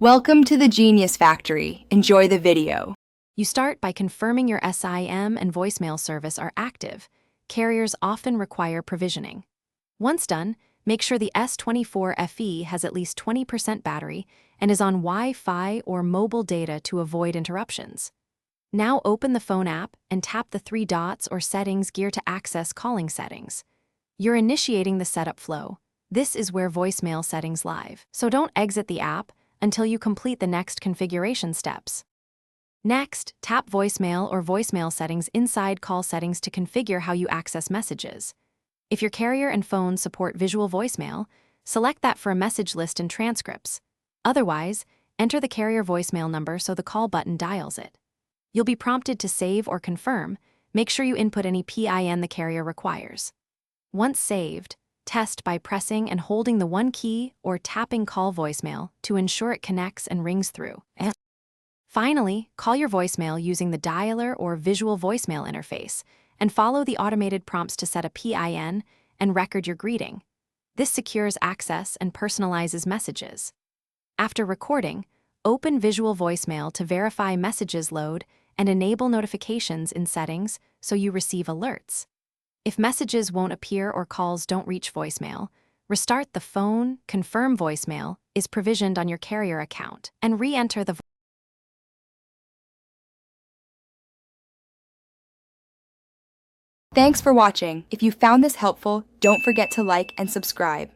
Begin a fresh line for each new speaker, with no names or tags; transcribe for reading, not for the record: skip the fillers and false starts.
Welcome to the Genius Factory. Enjoy the video.
You start by confirming your SIM and voicemail service are active. Carriers often require provisioning. Once done, make sure the S24 FE has at least 20% battery and is on Wi-Fi or mobile data to avoid interruptions. Now open the phone app and tap the three dots or settings gear to access calling settings. You're initiating the setup flow. This is where voicemail settings live, so don't exit the app until you complete the next configuration steps. Next, tap voicemail or voicemail settings inside call settings to configure how you access messages. If your carrier and phone support visual voicemail, select that for a message list and transcripts. Otherwise, enter the carrier voicemail number so the call button dials it. You'll be prompted to save or confirm. Make sure you input any PIN the carrier requires. Once saved, test by pressing and holding the one key or tapping call voicemail to ensure it connects and rings through. Finally, call your voicemail using the dialer or visual voicemail interface and follow the automated prompts to set a PIN and record your greeting. This secures access and personalizes messages. After recording, open visual voicemail to verify messages load and enable notifications in settings so you receive alerts. If messages won't appear or calls don't reach voicemail, restart the phone, confirm voicemail is provisioned on your carrier account, and re-enter the
Thanks for watching. If you found this helpful, don't forget to like and subscribe.